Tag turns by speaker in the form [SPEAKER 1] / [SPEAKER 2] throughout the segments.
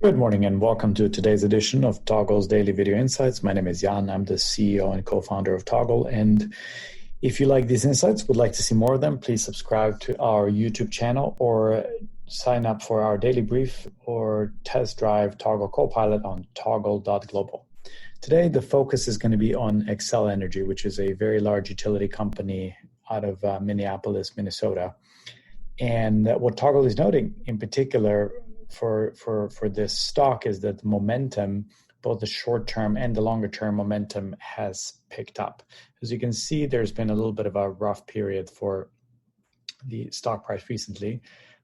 [SPEAKER 1] Good morning and welcome to today's edition of Toggle's Daily Video Insights. My name is Jan. I'm the CEO and co-founder of Toggle. And if you like these insights, would like to see more of them, please subscribe to our YouTube channel or sign up for our daily brief or test drive Toggle Copilot on toggle.global. Today, the focus is going to be on Xcel Energy, which is a very large utility company out of Minneapolis, Minnesota. And what Toggle is noting in particular for this stock is that the momentum, both the short-term and the longer-term momentum, has picked up. As you can see, there's been a little bit of a rough period for the stock price recently,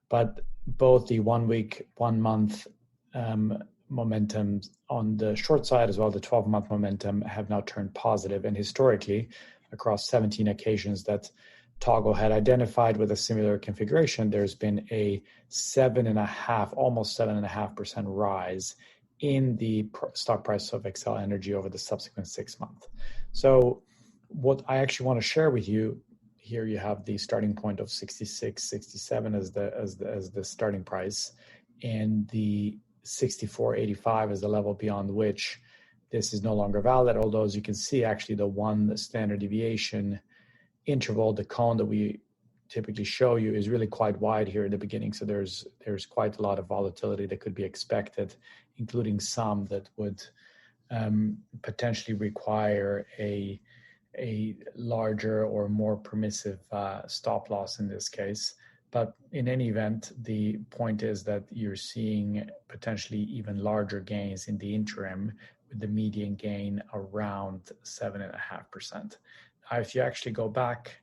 [SPEAKER 1] but both the 1 week, 1 month momentum on the short side as well as the 12-month momentum have now turned positive. And historically, across 17 occasions that Toggle had identified with a similar configuration, there's been a 7.5% rise in the stock price of Xcel Energy over the subsequent 6 months. So what I actually want to share with you here, you have the starting point of 66, 67 as the starting price, and the 64.85 is the level beyond which this is no longer valid. Although, as you can see, actually the one standard deviation interval, the cone that we typically show you, is really quite wide here at the beginning. So there's quite a lot of volatility that could be expected, including some that would potentially require a larger or more permissive stop loss in this case. But in any event, the point is that you're seeing potentially even larger gains in the interim, with the median gain around 7.5%. If you actually go back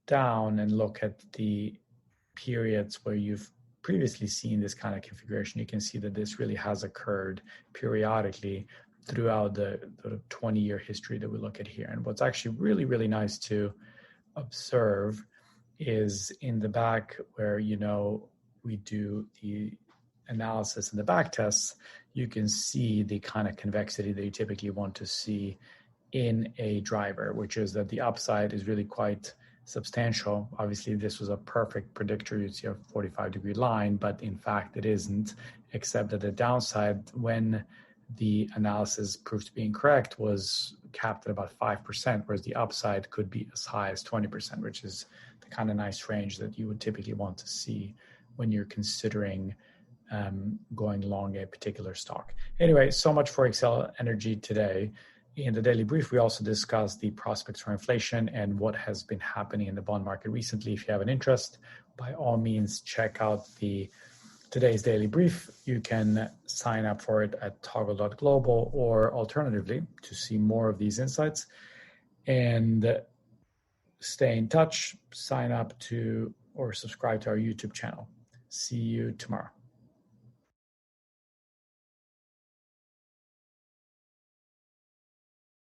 [SPEAKER 1] down and look at the periods where you've previously seen this kind of configuration, you can see that this really has occurred periodically throughout the 20-year history that we look at here. And what's actually really, really nice to observe is in the back where, we do the analysis and the back tests, you can see the kind of convexity that you typically want to see in a driver, which is that the upside is really quite substantial. Obviously, this was a perfect predictor. You'd see a 45-degree line, but in fact, it isn't, except that the downside, when the analysis proved to be incorrect, was capped at about 5%, whereas the upside could be as high as 20%, which is the kind of nice range that you would typically want to see when you're considering going long a particular stock. Anyway, so much for Xcel Energy today. In the daily brief, we also discussed the prospects for inflation and what has been happening in the bond market recently. If you have an interest, by all means, check out today's daily brief. You can sign up for it at toggle.global, or alternatively, to see more of these insights and stay in touch, sign up to or subscribe to our YouTube channel. See you tomorrow.